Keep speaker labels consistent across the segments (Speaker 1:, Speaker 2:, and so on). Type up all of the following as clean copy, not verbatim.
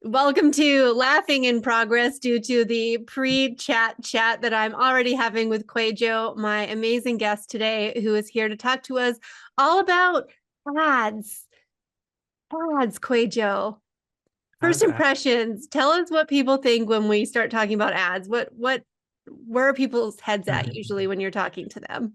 Speaker 1: Welcome to Laughing in Progress due to the pre-chat that I'm already having with Kwadwo, my amazing guest today, who is here to talk to us all about ads. Ads, Kwadwo. First
Speaker 2: Ads, ads.
Speaker 1: impressions. Tell us what people think when we start talking about ads. Where are people's heads at usually when you're talking to them?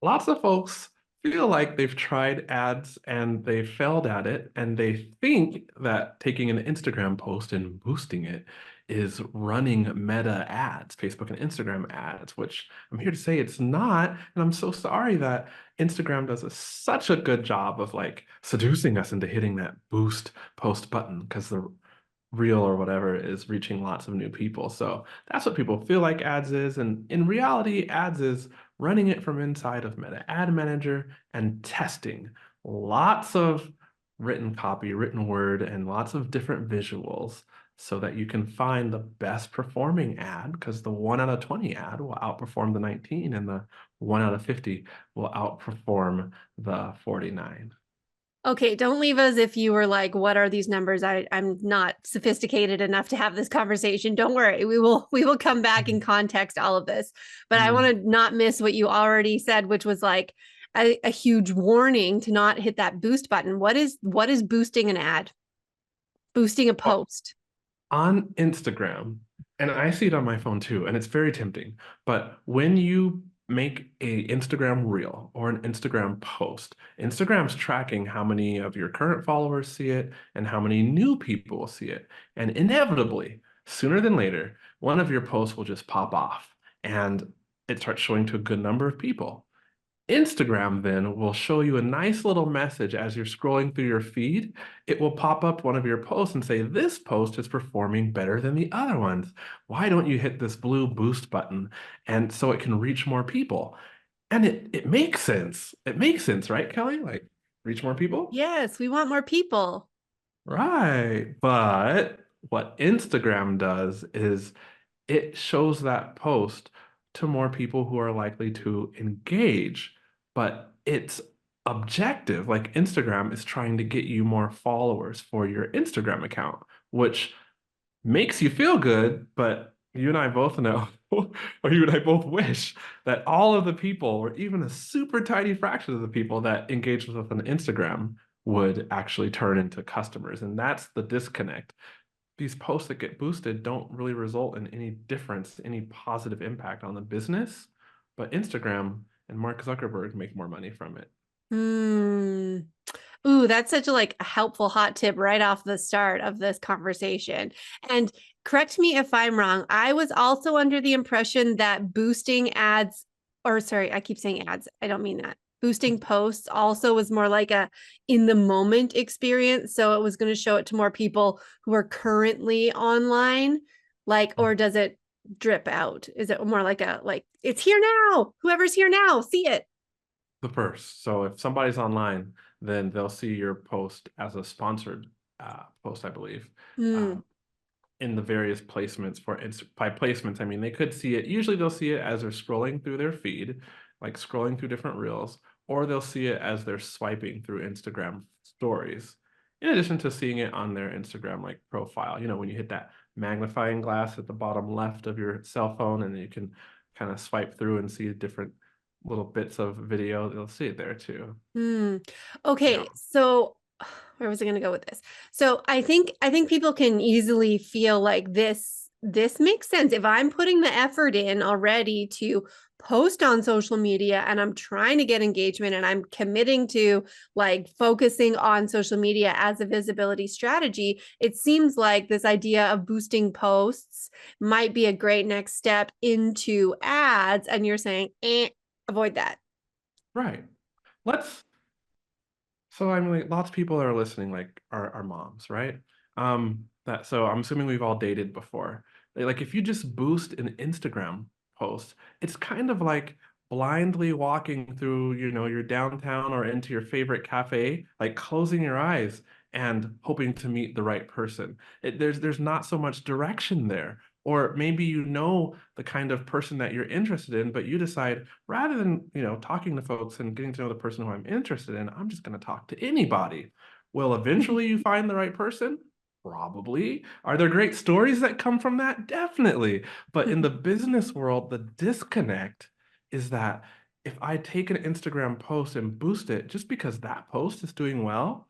Speaker 2: Lots of folks feel like they've tried ads and they failed at it, and they think that taking an Instagram post and boosting it is running meta ads, Facebook and Instagram ads, which I'm here to say it's not. And I'm so sorry that Instagram does such a good job of like seducing us into hitting that boost post button because the reel or whatever is reaching lots of new people. So that's what people feel like ads is. And in reality, ads is running it from inside of Meta Ad Manager and testing lots of written copy, written word, and lots of different visuals so that you can find the best performing ad because the 1 out of 20 ad will outperform the 19 and the 1 out of 50 will outperform the 49.
Speaker 1: Okay, don't leave us if you were like, what are these numbers? I'm not sophisticated enough to have this conversation. Don't worry. We will come back and context all of this. But I want
Speaker 2: Mm.
Speaker 1: to not miss what you already said, which was like a huge warning to not hit that boost button. What is boosting an ad? Boosting a post.
Speaker 2: On Instagram, and I see it on my phone too, and it's very tempting. But when you make a Instagram reel or an Instagram post, Instagram's tracking how many of your current followers see it and how many new people will see it. And inevitably, sooner than later, one of your posts will just pop off and it starts showing to a good number of people. Instagram then will show you a nice little message as you're scrolling through your feed. It will pop up one of your posts and say, this post is performing better than the other ones. Why don't you hit this blue boost button? And so it can reach more people. And it makes sense. It makes sense, right, Kelly? Like, reach more people?
Speaker 1: Yes, we want more people.
Speaker 2: Right. But what Instagram does is it shows that post to more people who are likely to engage, but it's objective. Like Instagram is trying to get you more followers for your Instagram account, which makes you feel good, but you and I both know, or you and I both wish that all of the people, or even a super tiny fraction of the people that engage with us on Instagram would actually turn into customers. And that's the disconnect. These posts that get boosted don't really result in any difference, any positive impact on the business, but Instagram and Mark Zuckerberg make more money from it.
Speaker 1: Hmm. Ooh, that's such a like a helpful hot tip right off the start of this conversation. And correct me if I'm wrong. I was also under the impression that boosting ads, or sorry, I keep saying ads. I don't mean that. Boosting posts also was more like a in the moment experience. So it was going to show it to more people who are currently online. Like, or does it drip out? Is it more like a like it's here now? Whoever's here now, see it.
Speaker 2: The first. So if somebody's online, then they'll see your post as a sponsored post, I believe,
Speaker 1: Hmm.
Speaker 2: um, in the various placements for by placements. I mean, they could see it. Usually they'll see it as they're scrolling through their feed, like scrolling through different reels, or they'll see it as they're swiping through Instagram stories. In addition to seeing it on their Instagram like profile, when you hit that magnifying glass at the bottom left of your cell phone, and you can kind of swipe through and see different little bits of video, they'll see it there too.
Speaker 1: Hmm.
Speaker 2: Yeah.
Speaker 1: Okay, so where was I going to go with this? So I think people can easily feel like this makes sense if I'm putting the effort in already to post on social media and I'm trying to get engagement and I'm committing to like focusing on social media as a visibility strategy. It seems like this idea of boosting posts might be a great next step into ads, and you're saying, avoid that.
Speaker 2: Right. Let's So I'm like, lots of people that are listening, like are moms, right? That so I'm assuming we've all dated before. Like if you just boost an Instagram post, it's kind of like blindly walking through, your downtown or into your favorite cafe, like closing your eyes and hoping to meet the right person. There's not so much direction there. Or maybe the kind of person that you're interested in, but you decide rather than, talking to folks and getting to know the person who I'm interested in, I'm just going to talk to anybody. Well, eventually you find the right person. Probably. Are there great stories that come from that? Definitely. But in the business world, the disconnect is that if I take an Instagram post and boost it just because that post is doing well,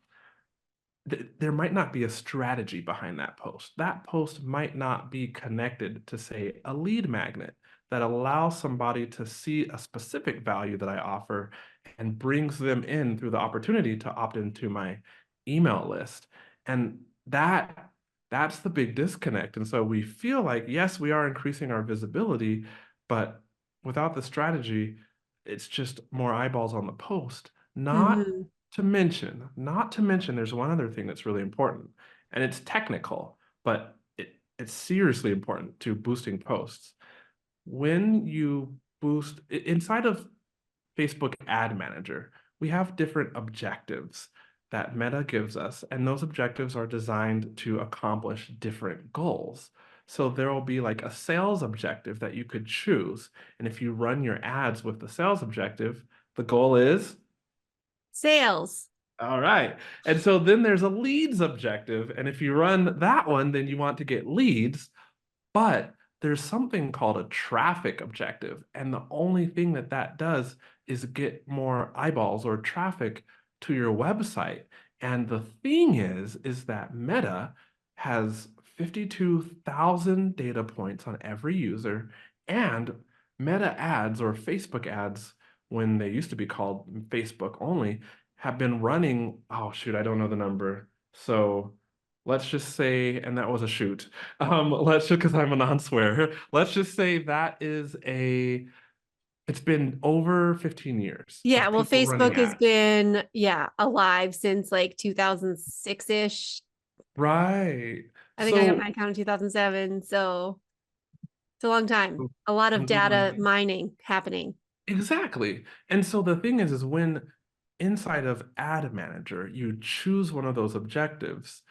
Speaker 2: there might not be a strategy behind that post. That post might not be connected to, say, a lead magnet that allows somebody to see a specific value that I offer and brings them in through the opportunity to opt into my email list. And that's the big disconnect. And so we feel like, yes, we are increasing our visibility, but without the strategy, it's just more eyeballs on the post, not
Speaker 1: Mhm.
Speaker 2: not to mention, there's one other thing that's really important, and it's technical, but it's seriously important to boosting posts. When you boost inside of Facebook Ad Manager, we have different objectives that Meta gives us, and those objectives are designed to accomplish different goals. So there will be like a sales objective that you could choose, and if you run your ads with the sales objective, the goal is
Speaker 1: Sales.
Speaker 2: all right. And so then there's a leads objective. And if you run that one, then you want to get leads. But there's something called a traffic objective. And the only thing that that does is get more eyeballs or traffic to your website. And the thing is that Meta has 52,000 data points on every user. And Meta ads or Facebook ads, when they used to be called Facebook only, have been running. Oh, shoot, I don't know the number. So let's just say, and that was a shoot. Let's just because I'm a non-swear. Let's just say it's been over 15 years
Speaker 1: Yeah,
Speaker 2: of
Speaker 1: well,
Speaker 2: people running
Speaker 1: Facebook has
Speaker 2: ads.
Speaker 1: been, yeah, alive since like 2006-ish.
Speaker 2: Right.
Speaker 1: I think I got my
Speaker 2: So
Speaker 1: account in 2007. So it's a long time. A lot of data
Speaker 2: completely.
Speaker 1: mining happening.
Speaker 2: Exactly. And so the thing is when inside of Ad Manager, you choose one of those objectives,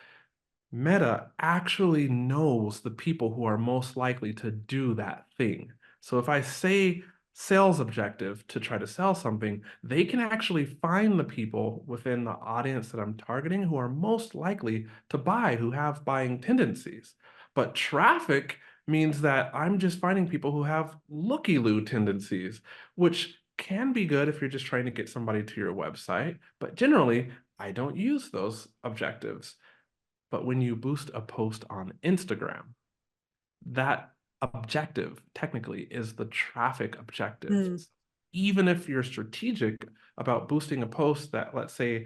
Speaker 2: Meta actually knows the people who are most likely to do that thing. So if I say sales objective to try to sell something, they can actually find the people within the audience that I'm targeting who are most likely to buy, who have buying tendencies. But traffic means that I'm just finding people who have looky-loo tendencies, which can be good if you're just trying to get somebody to your website. But generally, I don't use those objectives. But when you boost a post on Instagram, that objective technically is the traffic objective.
Speaker 1: Hmm.
Speaker 2: Even if you're strategic about boosting a post that, let's say,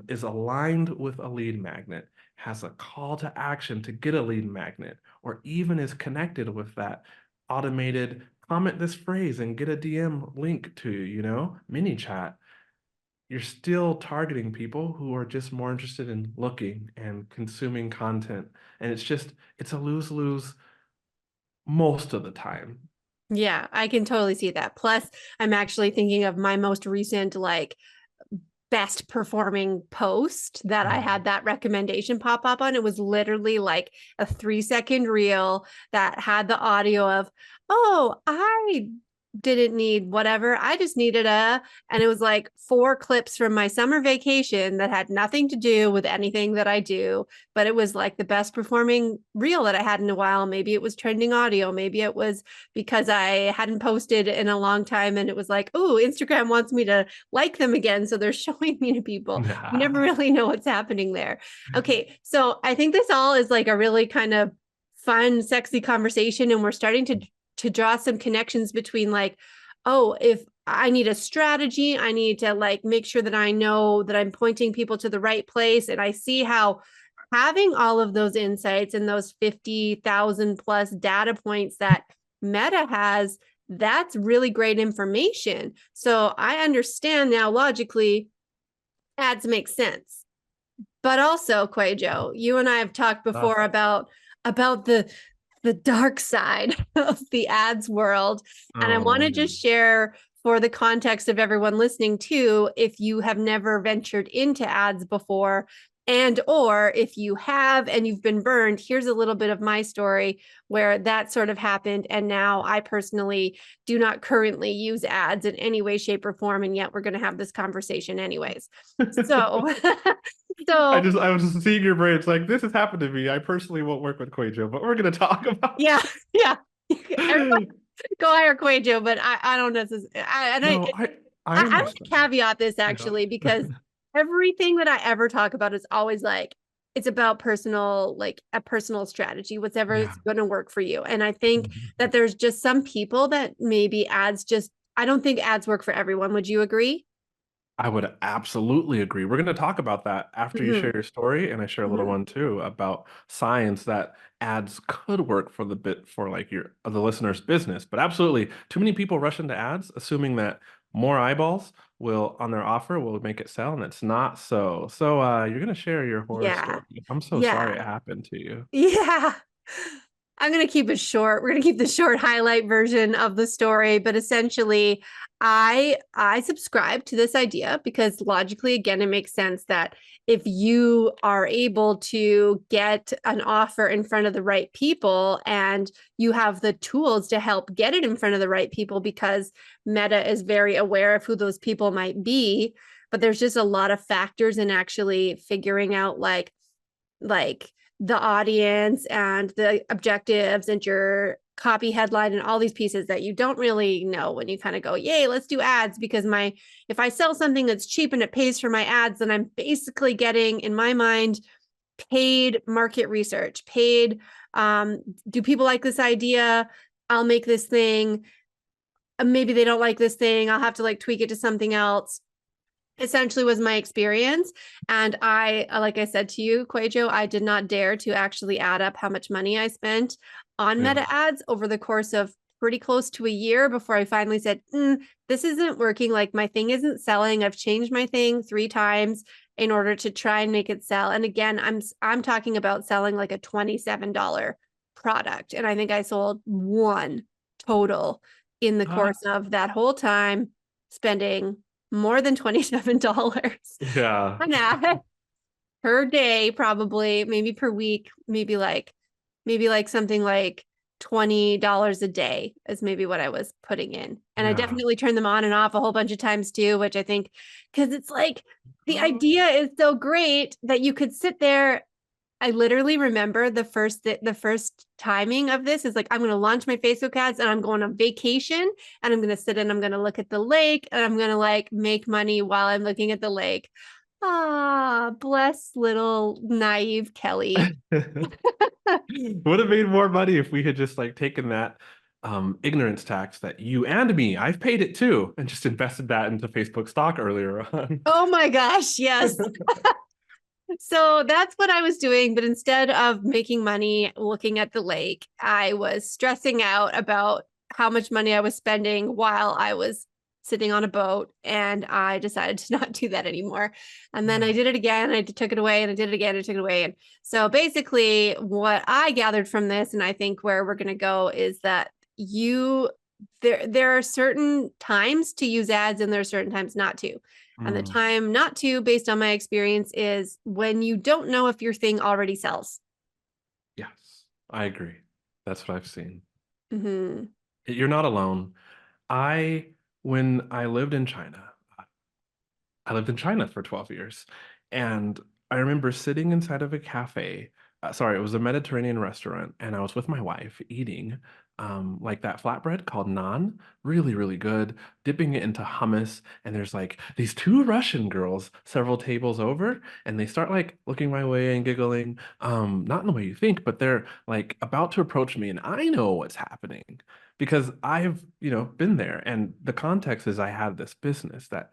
Speaker 2: is aligned with a lead magnet, has a call to action to get a lead magnet, or even is connected with that automated comment this phrase and get a DM link to, mini chat, you're still targeting people who are just more interested in looking and consuming content. And it's a lose-lose most of the time.
Speaker 1: Yeah, I can totally see that. Plus, I'm actually thinking of my most recent like best performing post that I
Speaker 2: Mhm.
Speaker 1: had that recommendation pop up on. It was literally like a 3-second reel that had the audio of, oh, I didn't need whatever. I just needed and it was like 4 clips from my summer vacation that had nothing to do with anything that I do, but it was like the best performing reel that I had in a while. Maybe it was trending audio. Maybe it was because I hadn't posted in a long time and it was like, oh, Instagram wants me to like them again. So they're showing me to people. You never
Speaker 2: Nah.
Speaker 1: really know what's happening there. Okay. So I think this all is like a really kind of fun, sexy conversation. And we're starting to draw some connections between like, oh, if I need a strategy, I need to like make sure that I know that I'm pointing people to the right place. And I see how having all of those insights and those 50,000 plus data points that Meta has, that's really great information. So I understand now logically ads make sense. But also, Quajo, you and I have talked before
Speaker 2: Stuff.
Speaker 1: about the dark side of the ads world. And I
Speaker 2: Oh
Speaker 1: want to
Speaker 2: man.
Speaker 1: just share for the context of everyone listening too, if you have never ventured into ads before, And or if you have and you've been burned, here's a little bit of my story where that sort of happened. And now I personally do not currently use ads in any way, shape, or form. And yet we're going to have this conversation anyways. So, so
Speaker 2: I was just seeing your brain. It's like, this has happened to me. I personally won't work with Kwadwo, but we're going to talk about
Speaker 1: yeah, yeah. Everybody go hire Kwadwo, but I don't necessarily.
Speaker 2: No, I
Speaker 1: I want to
Speaker 2: understand.
Speaker 1: caveat this
Speaker 2: Yeah.
Speaker 1: actually because everything that I ever talk about is always like it's about personal, like a personal strategy, whatever is
Speaker 2: Yeah.
Speaker 1: going to work for you. And I think
Speaker 2: Mhm.
Speaker 1: that there's just some people that maybe ads just, I don't think ads work for everyone. Would you agree?
Speaker 2: I would absolutely agree. We're going to talk about that after you share
Speaker 1: Hmm.
Speaker 2: your story, and I share a little
Speaker 1: Hmm.
Speaker 2: one too about signs that ads could work for the bit for like your the listener's business. But absolutely, too many people rush into ads assuming that more eyeballs will on their offer will make it sell, and it's not so. So you're going to share your horror
Speaker 1: Yeah.
Speaker 2: story. I'm so sorry
Speaker 1: Yeah.
Speaker 2: it happened to you.
Speaker 1: Yeah. I'm going to keep it short. We're going to keep the short highlight version of the story, but essentially I subscribe to this idea because logically again it makes sense that if you are able to get an offer in front of the right people and you have the tools to help get it in front of the right people because Meta is very aware of who those people might be, but there's just a lot of factors in actually figuring out like the audience and the objectives and your copy headline and all these pieces that you don't really know when you kind of go, yay, let's do ads because my if I sell something that's cheap and it pays for my ads, then I'm basically getting in my mind paid market research, paid do people like this idea? I'll make this thing. Maybe they don't like this thing. I'll have to like tweak it to something else essentially was my experience. And I, like I said to you, Kwadwo, I did not dare to actually add up how much money I spent on
Speaker 2: Yeah.
Speaker 1: meta ads over the course of pretty close to a year before I finally said, this isn't working. Like my thing isn't selling. I've changed my thing 3 times in order to try and make it sell. And again, I'm talking about selling like a $27 product. And I think I sold one total in the
Speaker 2: Uh,
Speaker 1: course of that whole time, spending more than $27
Speaker 2: yeah.
Speaker 1: an ad per day, probably, maybe per week, maybe like something like $20 a day is maybe what I was putting in. And I
Speaker 2: Yeah.
Speaker 1: definitely turned them on and off a whole bunch of times too, which I think because it's like the idea is so great that you could sit there. I literally remember the first timing of this is like I'm going to launch my Facebook ads and I'm going on vacation and I'm going to sit and I'm going to look at the lake and I'm going to like make money while I'm looking at the lake. Ah, bless little naive Kelly.
Speaker 2: Would have made more money if we had just like taken that ignorance tax that you and me, I've paid it too, and just invested that into Facebook stock earlier on.
Speaker 1: Oh my gosh, yes. So that's what I was doing. But instead of making money looking at the lake, I was stressing out about how much money I was spending while I was sitting on a boat. And I decided to not do that anymore. And then I
Speaker 2: Yeah.
Speaker 1: did it again. I took it away and I did it again. I took it away. And so basically, what I gathered from this, and I think where we're going to go is that there are certain times to use ads and there are certain times not to. And the
Speaker 2: Mm,
Speaker 1: time not to, based on my experience, is when you don't know if your thing already sells.
Speaker 2: yes, I agree. That's what I've seen.
Speaker 1: Hmm.
Speaker 2: You're not alone. I, when I lived in China for 12 years. And I remember sitting inside of a cafe. Sorry, it was a Mediterranean restaurant. And I was with my wife eating like that flatbread called naan. Really, really good. Dipping it into hummus. And there's like these two Russian girls several tables over. And they start like looking my way and giggling. Not in the way you think, but they're like about to approach me. And I know what's happening because I've been there. And the context is I had this business that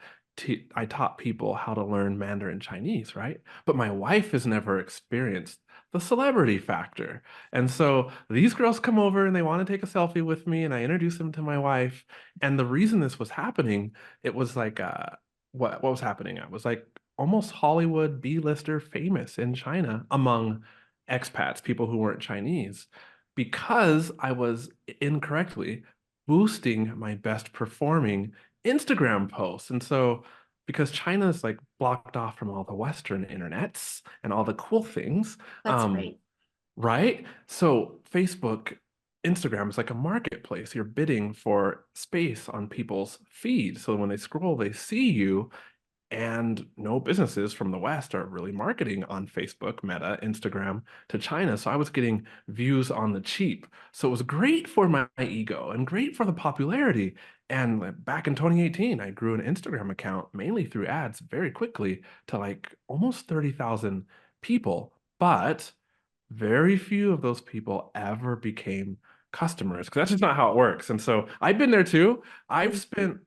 Speaker 2: I taught people how to learn Mandarin Chinese, right? But my wife has never experienced the celebrity factor. And so these girls come over and they want to take a selfie with me, and I introduce them to my wife. And the reason this was happening, it was like what was happening? I was like almost Hollywood B-lister famous in China among expats, people who weren't Chinese, because I was incorrectly boosting my best performing Instagram posts. And so because China's like blocked off from all the Western internets and all the cool things.
Speaker 1: That's
Speaker 2: Um,
Speaker 1: right.
Speaker 2: right? So Facebook, Instagram is like a marketplace. You're bidding for space on people's feed. So when they scroll, they see you, and no businesses from the West are really marketing on Facebook, Meta, Instagram to China. So I was getting views on the cheap. So it was great for my ego and great for the popularity. And like, back in 2018, I grew an Instagram account mainly through ads very quickly to like almost 30,000 people. But very few of those people ever became customers because that's just not how it works. And so I've been there too. I've
Speaker 1: Mhm.
Speaker 2: spent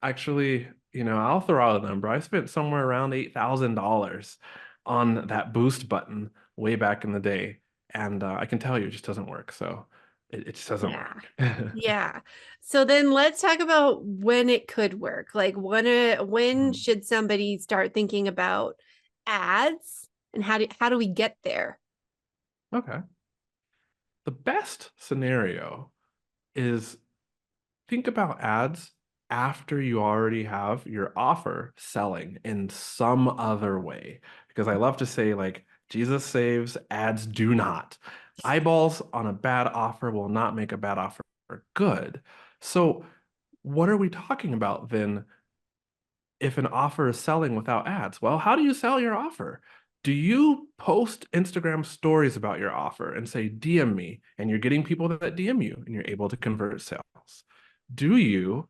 Speaker 2: actually, I'll throw out a number. I spent somewhere around $8,000 on that boost button way back in the day. And I can tell you it just doesn't work. So it just doesn't
Speaker 1: Yeah.
Speaker 2: work.
Speaker 1: Yeah. So then let's talk about when it could work. Like when
Speaker 2: Mhm.
Speaker 1: should somebody start thinking about ads and how do we get there?
Speaker 2: Okay. The best scenario is think about ads after you already have your offer selling in some other way. Because I love to say, like, Jesus saves, ads do not. Eyeballs on a bad offer will not make a bad offer good. So, what are we talking about then if an offer is selling without ads? Well, how do you sell your offer? Do you post Instagram stories about your offer and say, DM me, and you're getting people that DM you and you're able to convert sales? Do you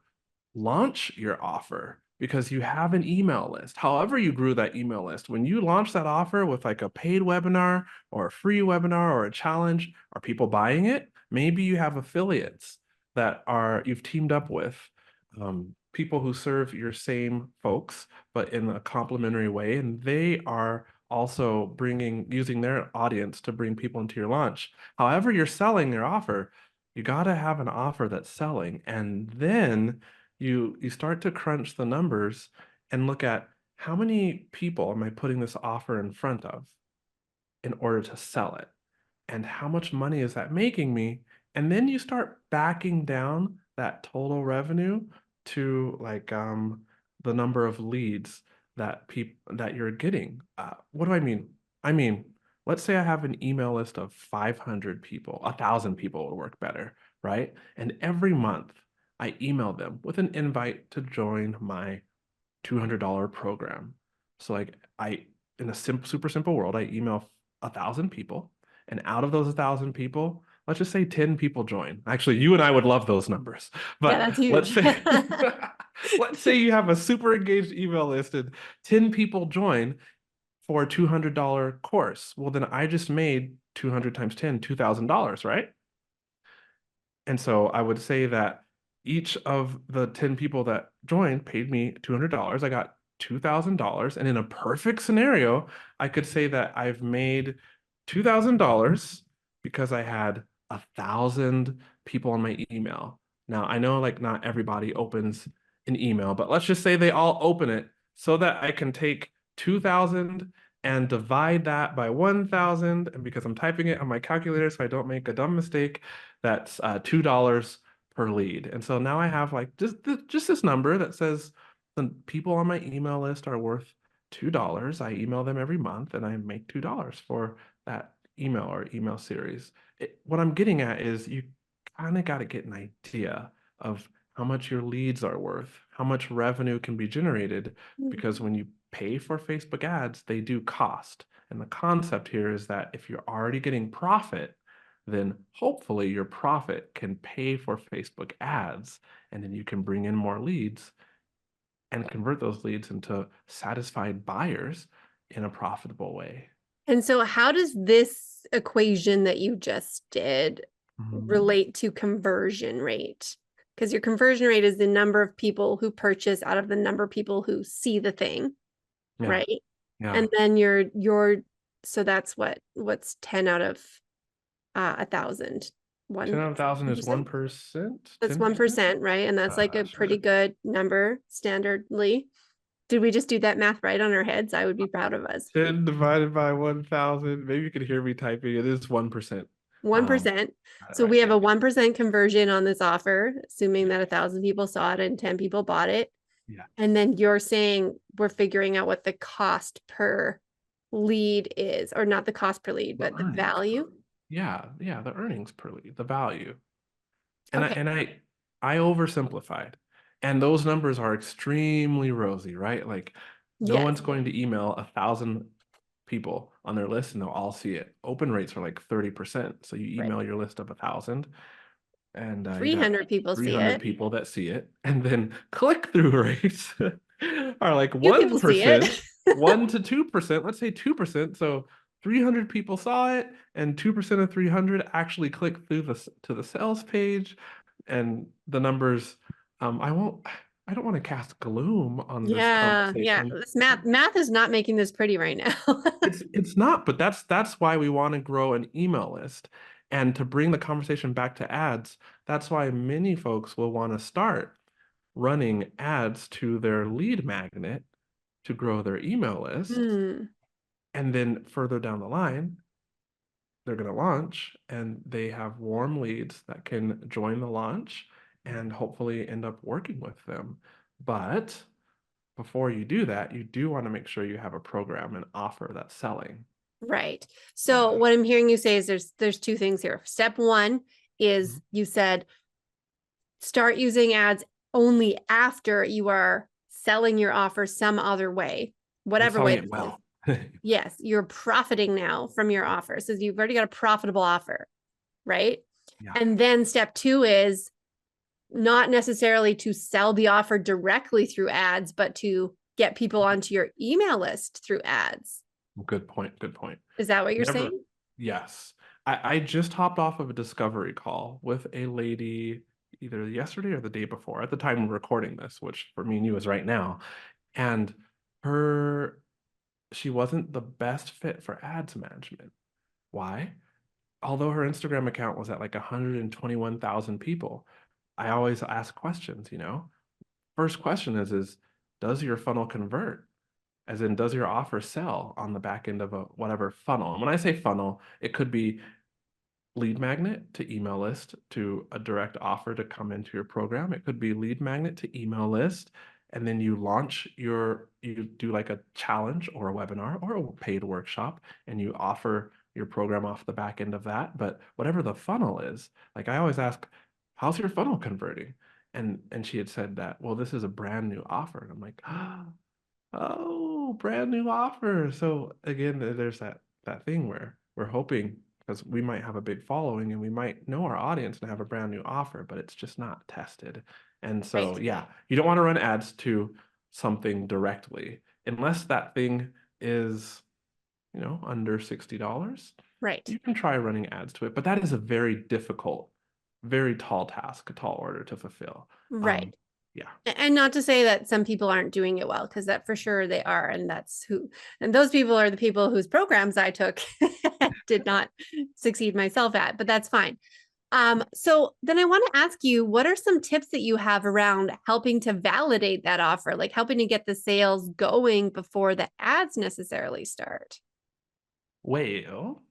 Speaker 2: launch your offer because you have an email list? However, you grew that email list, when you launch that offer with like a paid webinar or a free webinar or a challenge, are people buying it? Maybe you have affiliates that are you've teamed up with people who serve your same folks, but in a complementary way, and they are also bringing using their audience to bring people into your launch. However, you're selling your offer, you got to have an offer that's selling, and then you start to crunch the numbers and look at how many people am I putting this offer in front of in order to sell it? And how much money is that making me? And then you start backing down that total revenue to like the number of leads that people that you're getting. What do I mean? I mean, let's say I have an email list of 500 people, 1,000 people would work better, right? And every month I email them with an invite to join my $200 program. So like in a simple, super simple world, I email 1,000 people, and out of those 1,000 people, let's just say 10 people join. Actually, you and I would love those numbers,
Speaker 1: Yeah,
Speaker 2: but
Speaker 1: that's
Speaker 2: let's
Speaker 1: huge.
Speaker 2: say let's say you have a super engaged email list and 10 people join for a $200 course. Well, then I just made 200 times 10, $2,000, right? And so I would say that each of the 10 people that joined paid me $200. I got $2,000. And in a perfect scenario, I could say that I've made $2,000 because I had 1,000 people on my email. Now, I know like not everybody opens an email, but let's just say they all open it so that I can take 2,000 and divide that by 1,000. And because I'm typing it on my calculator so I don't make a dumb mistake, that's $2 per lead. And so now I have like just this number that says the people on my email list are worth $2. I email them every month and I make $2 for that email or email series. What I'm getting at is you kind of got to get an idea of how much your leads are worth, how much revenue can be generated, because when you pay for Facebook ads, they do cost. And the concept here is that if you're already getting profit, then hopefully your profit can pay for Facebook ads, and then you can bring in more leads and convert those leads into satisfied buyers in a profitable way.
Speaker 1: And so how does this equation that you just did
Speaker 2: Mhm.
Speaker 1: relate to conversion rate? Because your conversion rate is the number of people who purchase out of the number of people who see the thing,
Speaker 2: Yeah,
Speaker 1: right?
Speaker 2: yeah.
Speaker 1: And then your so that's what's 10 out of 1,000.
Speaker 2: 10 out of 1,000 is
Speaker 1: 1%.
Speaker 2: 1%,
Speaker 1: That's
Speaker 2: 10%.
Speaker 1: 1%, right? And that's like a pretty
Speaker 2: Sure.
Speaker 1: good number standardly. Did we just do that math right on our heads? I would be proud of us.
Speaker 2: 10 divided by 1,000. Maybe you can hear me typing. It is 1%. Um,
Speaker 1: 1%.
Speaker 2: got it
Speaker 1: So
Speaker 2: right.
Speaker 1: we have
Speaker 2: Yeah.
Speaker 1: a 1% conversion on this offer, assuming
Speaker 2: Yeah.
Speaker 1: that 1,000 people saw it and 10 people bought it.
Speaker 2: Yeah.
Speaker 1: And then you're saying we're figuring out what the cost per lead is, or not the cost per lead,
Speaker 2: The
Speaker 1: but the
Speaker 2: earnings per
Speaker 1: value.
Speaker 2: lead. Yeah, yeah, the earnings per lead, the value. And I
Speaker 1: Okay.
Speaker 2: and I I oversimplified. And those numbers are extremely rosy, right? Like no
Speaker 1: Yes.
Speaker 2: one's going to email 1,000 people on their list and they'll all see it. Open rates are like 30%. So you
Speaker 1: Right.
Speaker 2: email your list of 1,000 and you got
Speaker 1: 300 people see
Speaker 2: 300
Speaker 1: it.
Speaker 2: people that see it. And then click-through rates are like
Speaker 1: Few people see it.
Speaker 2: 1%, 1 to 2%, let's say 2%. So 300 people saw it and 2% of 300 actually clicked through to the sales page. And the numbers, I don't want to cast gloom on this
Speaker 1: Yeah, yeah.
Speaker 2: conversation.
Speaker 1: This math is not making this pretty right now.
Speaker 2: It's not, but that's why we want to grow an email list. And to bring the conversation back to ads, that's why many folks will want to start running ads to their lead magnet to grow their email list.
Speaker 1: Hmm.
Speaker 2: And then further down the line, they're going to launch and they have warm leads that can join the launch and hopefully end up working with them. But before you do that, you do want to make sure you have a program and offer that's selling.
Speaker 1: Right. So
Speaker 2: Yeah.
Speaker 1: what I'm hearing you say is there's two things here. Step one is you said start using ads only after you are selling your offer some other way,
Speaker 2: And
Speaker 1: whatever
Speaker 2: selling
Speaker 1: way
Speaker 2: it
Speaker 1: this is.
Speaker 2: well.
Speaker 1: Yes, you're profiting now from your offer. So you've already got a profitable offer, right?
Speaker 2: Yeah.
Speaker 1: And then step two is not necessarily to sell the offer directly through ads, but to get people onto your email list through ads.
Speaker 2: Good point. Good point.
Speaker 1: Is that what you're
Speaker 2: Never.
Speaker 1: saying?
Speaker 2: Yes. I just hopped off of a discovery call with a lady either yesterday or the day before at the time we're recording this, which for me and you is right now. And her, she wasn't the best fit for ads management. Why? Although her Instagram account was at like 121,000 people, I always ask questions, you know? First question is does your funnel convert? As in, does your offer sell on the back end of a whatever funnel? And when I say funnel, it could be lead magnet to email list to a direct offer to come into your program. It could be lead magnet to email list. And then you do like a challenge or a webinar or a paid workshop and you offer your program off the back end of that. But whatever the funnel is, like I always ask, how's your funnel converting? And she had said that, well, this is a brand new offer. And I'm like, oh, brand new offer. So again, there's that thing where we're hoping because we might have a big following and we might know our audience and have a brand new offer, but it's just not tested. And so,
Speaker 1: Right.
Speaker 2: yeah, you don't want to run ads to something directly unless that thing is, under $60.
Speaker 1: Right.
Speaker 2: You can try running ads to it, but that is a very difficult, very tall task, a tall order to fulfill.
Speaker 1: Right.
Speaker 2: Yeah.
Speaker 1: And not to say that some people aren't doing it well, because that for sure they are. And those people are the people whose programs I took did not succeed myself at, but that's fine. So then I want to ask you, what are some tips that you have around helping to validate that offer, like helping to get the sales going before the ads necessarily start?
Speaker 2: Well,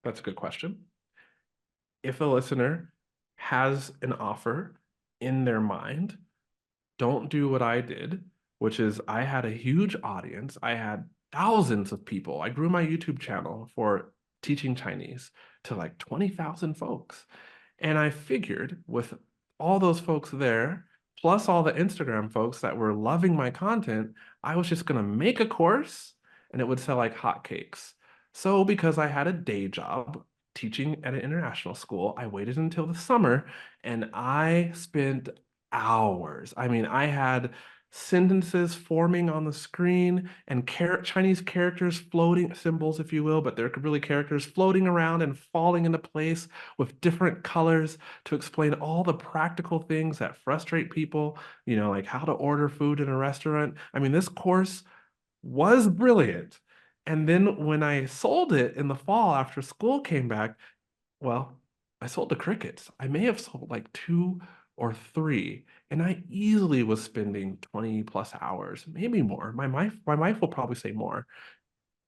Speaker 2: that's a good question. If a listener has an offer in their mind, don't do what I did, which is I had a huge audience. I had thousands of people. I grew my YouTube channel for teaching Chinese to like 20,000 folks. And I figured with all those folks there, plus all the Instagram folks that were loving my content, I was just going to make a course and it would sell like hotcakes. So, because I had a day job teaching at an international school, I waited until the summer and I spent hours. I mean, I had sentences forming on the screen and Chinese characters floating, symbols, if you will, but they're really characters floating around and falling into place with different colors to explain all the practical things that frustrate people, like how to order food in a restaurant. I mean, this course was brilliant. And then when I sold it in the fall after school came back, well, I sold the crickets. I may have sold like two or three, and I easily was spending 20 plus hours, maybe more. My wife will probably say more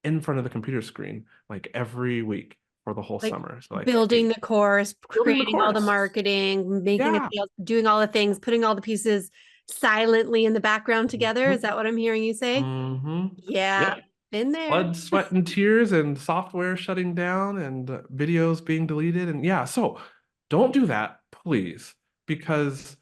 Speaker 2: in front of the computer screen, like every week for the whole
Speaker 1: Like
Speaker 2: summer. So like
Speaker 1: building the course,
Speaker 2: building the
Speaker 1: creating all the
Speaker 2: course.
Speaker 1: marketing, making a
Speaker 2: Yeah.
Speaker 1: sales, doing all the things, putting all the pieces. silently in the background together. Is that what I'm hearing you say?
Speaker 2: Mm-hmm.
Speaker 1: Yeah,
Speaker 2: Yep.
Speaker 1: been there.
Speaker 2: Blood, sweat, and tears, and software shutting down, and videos being deleted. And yeah, so don't do that, please, because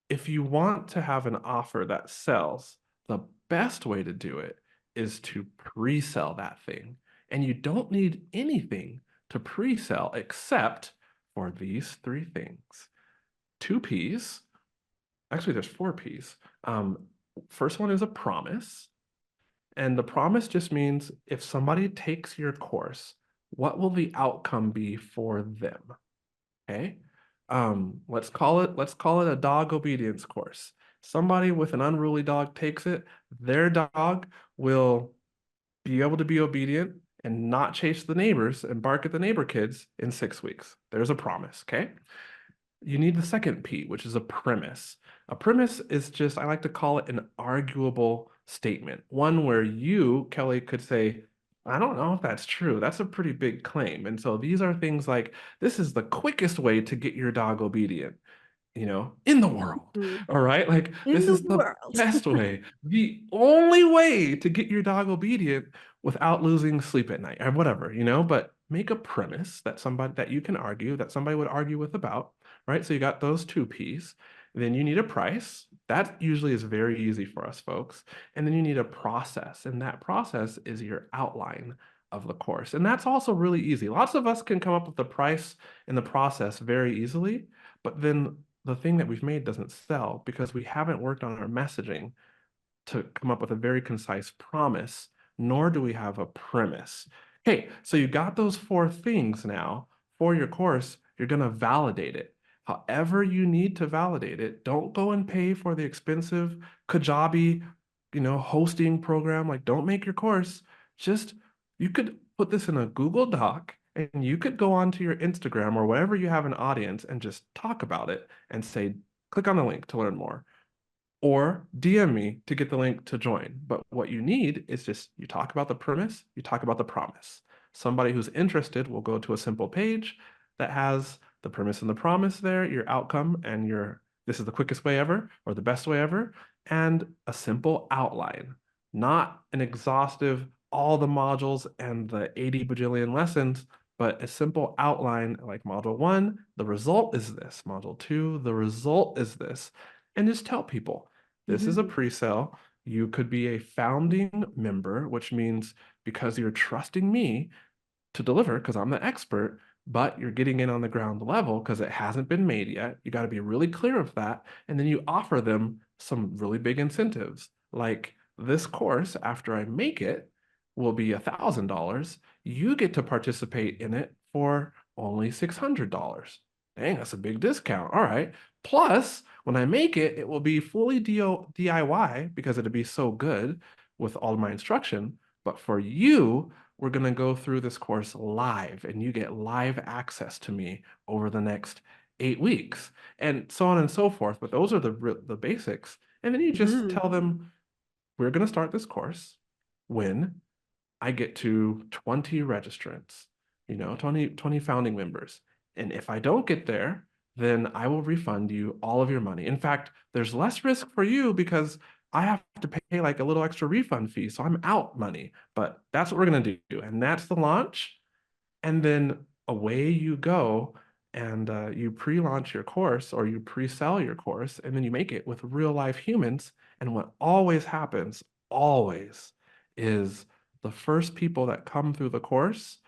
Speaker 2: if you want to have an offer that sells, the best way to do it is to pre-sell that thing. And you don't need anything to pre-sell except for these three things. Two P's. Actually, there's four P's. First one is a promise. And the promise just means if somebody takes your course, what will the outcome be for them? Okay. Let's call it a dog obedience course. Somebody with an unruly dog takes it, their dog will be able to be obedient and not chase the neighbors and bark at the neighbor kids in 6 weeks. There's a promise, okay? You need the second P, which is a premise. A premise is just, I like to call it an arguable statement, one where you, Kelly, could say, I don't know if that's true. That's a pretty big claim. And so these are things like, this is the quickest way to get your dog obedient, in the world.
Speaker 1: Mhm.
Speaker 2: All right. Like,
Speaker 1: In
Speaker 2: this
Speaker 1: the
Speaker 2: is the
Speaker 1: world.
Speaker 2: best way, the only way to get your dog obedient without losing sleep at night or whatever, but make a premise that you can argue, that somebody would argue with about, right? So you got those two P's. Then you need a price. That usually is very easy for us folks. And then you need a process. And that process is your outline of the course. And that's also really easy. Lots of us can come up with the price and the process very easily, but then the thing that we've made doesn't sell because we haven't worked on our messaging to come up with a very concise promise, nor do we have a premise. Hey, so you got those four things now for your course, you're going to validate it. However you need to validate it, don't go and pay for the expensive Kajabi, hosting program. Like, don't make your course. Just, you could put this in a Google Doc and you could go onto your Instagram or wherever you have an audience and just talk about it and say, click on the link to learn more or DM me to get the link to join. But what you need is just you talk about the premise, you talk about the promise. Somebody who's interested will go to a simple page that has the premise and the promise there, your outcome, and your this is the quickest way ever or the best way ever, and a simple outline, not an exhaustive all the modules and the 80 bajillion lessons, but a simple outline like module one, the result is this, module two, the result is this, and just tell people this is a
Speaker 1: Mhm.
Speaker 2: pre-sale. You could be a founding member, which means because you're trusting me to deliver, because I'm the expert, but you're getting in on the ground level because it hasn't been made yet. You got to be really clear of that. And then you offer them some really big incentives. Like this course, after I make it, will be $1,000. You get to participate in it for only $600. Dang, that's a big discount. All right. Plus, when I make it, it will be fully DIY because it'll be so good with all my instruction. But for you, we're going to go through this course live and you get live access to me over the next 8 weeks and so on and so forth. But those are the basics. And then you just
Speaker 1: Mhm.
Speaker 2: tell them, we're going to start this course when I get to 20 registrants, 20 founding members. And if I don't get there, then I will refund you all of your money. In fact, there's less risk for you because I have to pay like a little extra refund fee. So I'm out money, but that's what we're going to do. And that's the launch. And then away you go and you pre-launch your course or you pre-sell your course and then you make it with real life humans. And what always is the first people that come through the course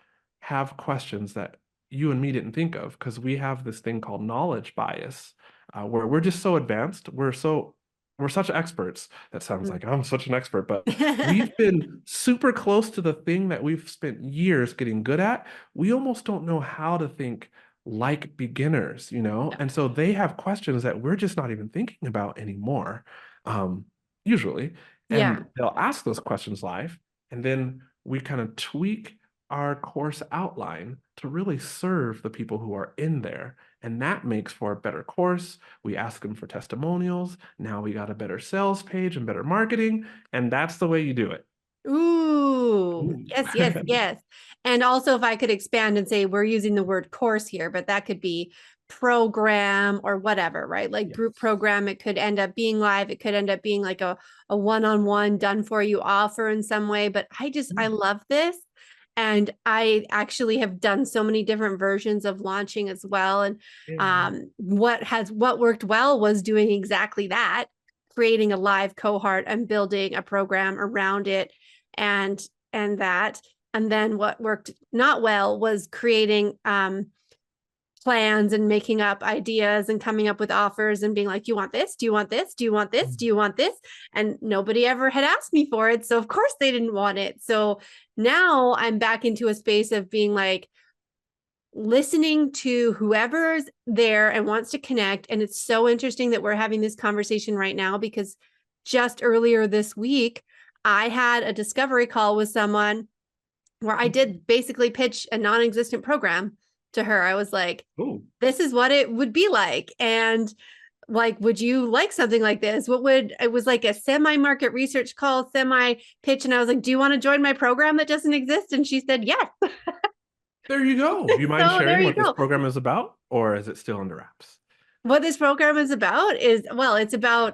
Speaker 2: have questions that you and me didn't think of because we have this thing called knowledge bias, where we're just so advanced, we're such experts. That sounds like I'm such an expert, but we've been super close to the thing that we've spent years getting good at. We almost don't know how to think like beginners, And so they have questions that we're just not even thinking about anymore, um, usually.
Speaker 1: Yeah.
Speaker 2: And they'll ask those questions live, and then we kind of tweak our course outline to really serve the people who are in there. And that makes for a better course. We ask them for testimonials. Now we got a better sales page and better marketing. And that's the way you do it.
Speaker 1: Ooh,
Speaker 2: Ooh.
Speaker 1: yes, yes, yes. And also, if I could expand and say we're using the word course here, but that could be program or whatever, right? Like
Speaker 2: Yes.
Speaker 1: group program, it could end up being live. It could end up being like a one-on-one done for you offer in some way. But I
Speaker 2: Mm.
Speaker 1: love this. And I actually have done so many different versions of launching as well. And
Speaker 2: Yeah.
Speaker 1: what worked well was doing exactly that, creating a live cohort and building a program around it and and that. And then what worked not well was creating plans and making up ideas and coming up with offers and being like, you want this? Do you want this? Do you want this? Do
Speaker 2: Mm.
Speaker 1: you want this? And nobody ever had asked me for it. So, of course, they didn't want it. So now I'm back into a space of being like, listening to whoever's there and wants to connect. And it's so interesting that we're having this conversation right now because just earlier this week, I had a discovery call with someone where I did basically pitch a non existent program to her. I was like,
Speaker 2: Oh,
Speaker 1: this is what it would be like. And like, would you like something like this? It was like a semi market research call, semi pitch. And I was like, do you want to join my program that doesn't exist? And she said, yes.
Speaker 2: there you go. Do you mind
Speaker 1: So there
Speaker 2: sharing
Speaker 1: you
Speaker 2: what this
Speaker 1: go.
Speaker 2: program is about, or is it still under wraps?
Speaker 1: What this program is about is, well, it's about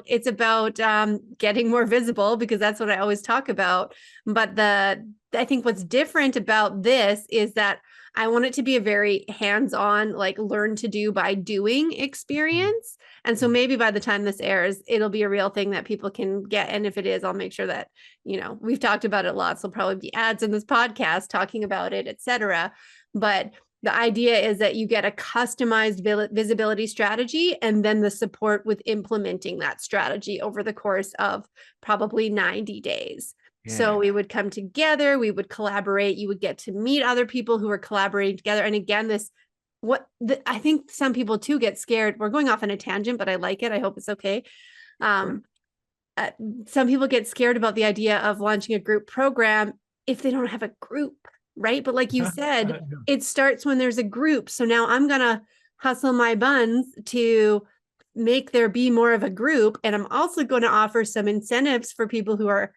Speaker 1: getting more visible because that's what I always talk about. But I think what's different about this is that I want it to be a very hands-on, like learn to do by doing experience. And so maybe by the time this airs, it'll be a real thing that people can get. And if it is, I'll make sure that, we've talked about it lots. There'll probably be ads in this podcast talking about it, etc. But the idea is that you get a customized visibility strategy and then the support with implementing that strategy over the course of probably 90 days. So
Speaker 2: Yeah.
Speaker 1: we would come together, we would collaborate, you would get to meet other people who are collaborating together. And again, I think some people too get scared. We're going off on a tangent, but I like it. I hope it's okay.
Speaker 2: Sure.
Speaker 1: Um, uh, some people get scared about the idea of launching a group program if they don't have a group, right? But like you said,
Speaker 2: Yeah.
Speaker 1: it starts when there's a group. So now I'm going to hustle my buns to make there be more of a group. And I'm also going to offer some incentives for people who are,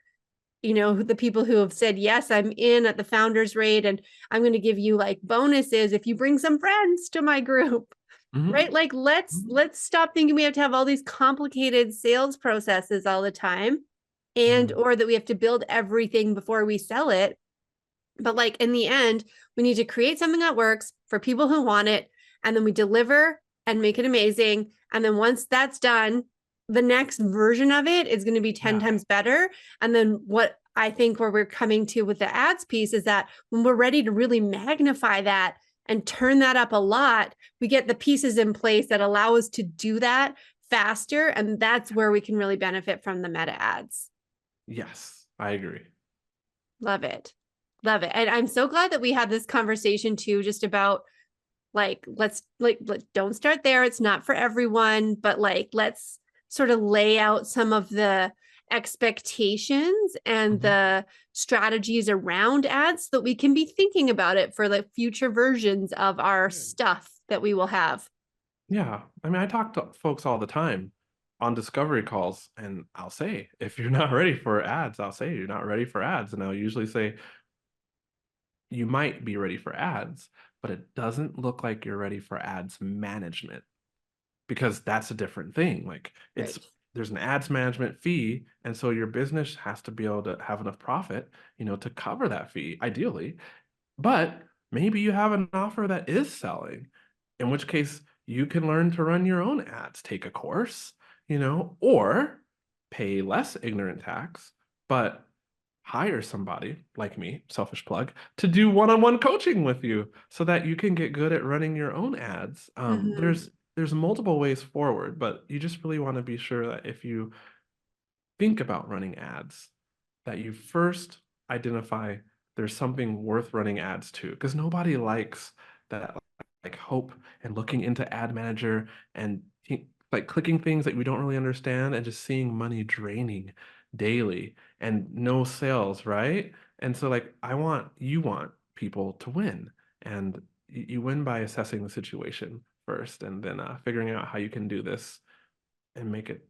Speaker 1: the people who have said, yes, I'm in at the founders rate. And I'm going to give you like bonuses if you bring some friends to my group,
Speaker 2: Mhm.
Speaker 1: right? Like
Speaker 2: Mhm.
Speaker 1: let's stop thinking we have to have all these complicated sales processes all the time and
Speaker 2: Mm.
Speaker 1: or that we have to build everything before we sell it. But like in the end, we need to create something that works for people who want it, and then we deliver and make it amazing. And then once that's done, the next version of it is going to be 10
Speaker 2: Yeah.
Speaker 1: times better. And then what I think where we're coming to with the ads piece is that when we're ready to really magnify that and turn that up a lot, we get the pieces in place that allow us to do that faster. And that's where we can really benefit from the meta ads.
Speaker 2: Yes, I agree.
Speaker 1: Love it. Love it. And I'm so glad that we had this conversation too, just about like, don't start there. It's not for everyone, but like, let's sort of lay out some of the expectations and
Speaker 2: Mhm.
Speaker 1: the strategies around ads so that we can be thinking about it for the future versions of our
Speaker 2: Yeah.
Speaker 1: stuff that we will have.
Speaker 2: Yeah. I mean, I talk to folks all the time on discovery calls, and I'll say, if you're not ready for ads, I'll say you're not ready for ads. And I'll usually say, you might be ready for ads, but it doesn't look like you're ready for ads management because that's a different thing. Like
Speaker 1: Right.
Speaker 2: there's an ads management fee, and so your business has to be able to have enough profit, to cover that fee, ideally. But maybe you have an offer that is selling, in which case you can learn to run your own ads, take a course, or pay less ignorant tax, but hire somebody like me, selfish plug, to do one-on-one coaching with you so that you can get good at running your own ads.
Speaker 1: Mhm.
Speaker 2: There's multiple ways forward, but you just really want to be sure that if you think about running ads, that you first identify there's something worth running ads to, because nobody likes that like hope and looking into ad manager and like clicking things that we don't really understand and just seeing money draining daily and no sales, right? And so like you want people to win, and you win by assessing the situation first and then figuring out how you can do this and make it,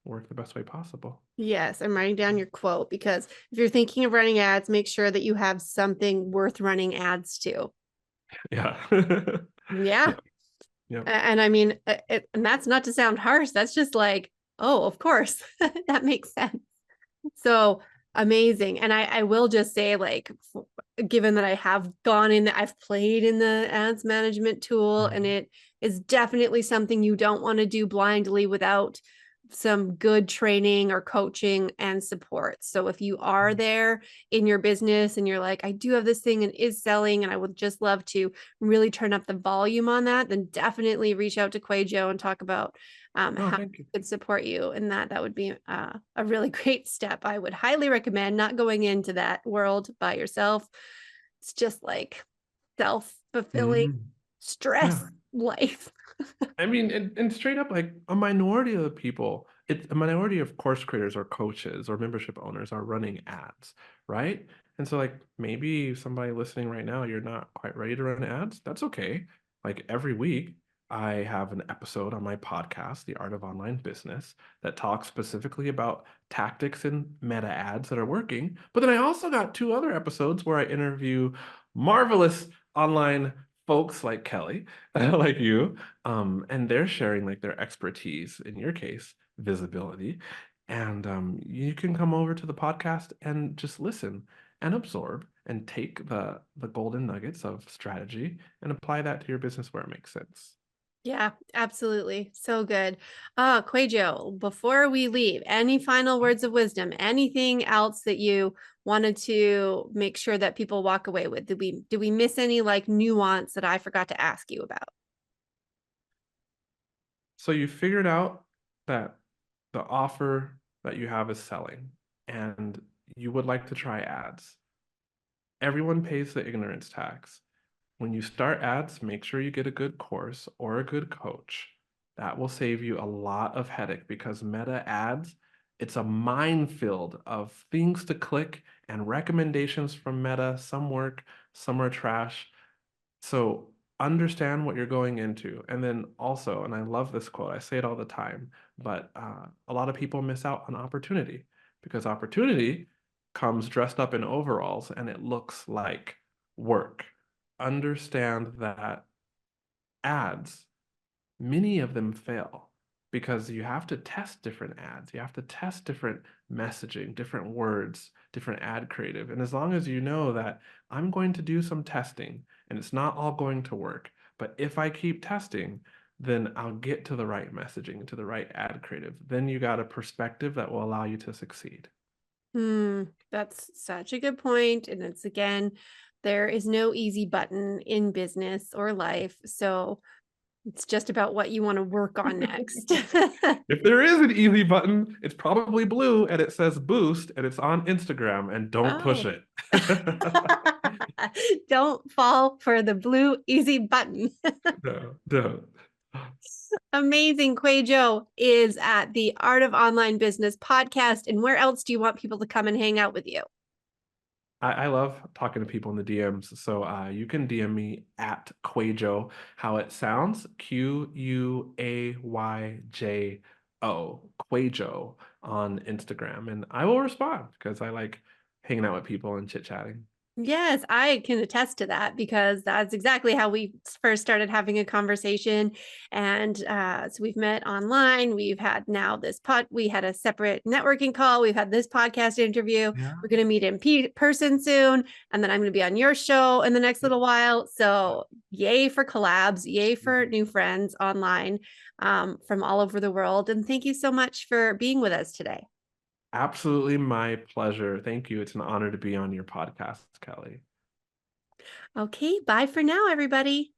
Speaker 2: work the best way possible.
Speaker 1: Yes, I'm writing down your quote because if you're thinking of running ads, make sure that you have something worth running ads to.
Speaker 2: Yeah.
Speaker 1: Yeah.
Speaker 2: Yeah. Yep.
Speaker 1: And I mean, and that's not to sound harsh. That's just like, oh, of course, that makes sense. So amazing. And I will just say, like, given that I have gone in, I've played in the ads management tool, and
Speaker 2: Mhm.
Speaker 1: it is definitely something you don't want to do blindly without some good training or coaching and support. So if you are there in your business and you're like, I do have this thing and is selling, and I would just love to really turn up the volume on that, then definitely reach out to Kwadwo and talk about
Speaker 2: Oh,
Speaker 1: how
Speaker 2: thank you.
Speaker 1: could support you in that. That would be a really great step. I would highly recommend not going into that world by yourself. It's just like self-fulfilling
Speaker 2: Mhm.
Speaker 1: stress
Speaker 2: Yeah.
Speaker 1: life.
Speaker 2: I mean, and straight up, like a minority of the people, it's a minority of course creators or coaches or membership owners are running ads, right? And so, like, maybe somebody listening right now, you're not quite ready to run ads. That's okay. Like, every week, I have an episode on my podcast, The Art of Online Business, that talks specifically about tactics and meta ads that are working. But then I also got two other episodes where I interview marvelous online folks like Kelly, like you, and they're sharing like their expertise, in your case, visibility. And you can come over to the podcast and just listen and absorb and take the golden nuggets of strategy and apply that to your business where it makes sense.
Speaker 1: Yeah, absolutely. So good. Kwadwo, before we leave, any final words of wisdom, anything else that you wanted to make sure that people walk away with? Did we miss any like nuance that I forgot to ask you about?
Speaker 2: So you figured out that the offer that you have is selling and you would like to try ads. Everyone pays the ignorance tax. When you start ads, make sure you get a good course or a good coach. That will save you a lot of headache because meta ads, it's a minefield of things to click and recommendations from Meta. Some work, some are trash. So understand what you're going into. And then also, and I love this quote, I say it all the time, but a lot of people miss out on opportunity because opportunity comes dressed up in overalls and it looks like work. Understand that ads, many of them fail because you have to test different ads. You have to test different messaging, different words, different ad creative. And as long as you know that I'm going to do some testing and it's not all going to work, but if I keep testing, then I'll get to the right messaging, to the right ad creative. Then you got a perspective that will allow you to succeed.
Speaker 1: That's such a good point. And it's again, there is no easy button in business or life. So it's just about what you want to work on next.
Speaker 2: If there is an easy button, it's probably blue and it says boost and it's on Instagram and don't push
Speaker 1: Oh.
Speaker 2: it.
Speaker 1: Don't fall for the blue easy button.
Speaker 2: No, don't.
Speaker 1: Amazing. Kwadwo is at the Art of Online Business podcast. And where else do you want people to come and hang out with you?
Speaker 2: I love talking to people in the DMs. So you can DM me at Quajo, how it sounds, Quayjo, Quajo on Instagram. And I will respond because I like hanging out with people and chit-chatting.
Speaker 1: Yes, I can attest to that because that's exactly how we first started having a conversation. And so we've met online. We've had now we had a separate networking call. We've had this podcast interview.
Speaker 2: Yeah.
Speaker 1: We're going to meet in person soon. And then I'm going to be on your show in the next little while. So yay for collabs, yay for new friends online from all over the world. And thank you so much for being with us today.
Speaker 2: Absolutely my pleasure. Thank you. It's an honor to be on your podcast, Kelly.
Speaker 1: Okay, bye for now, everybody.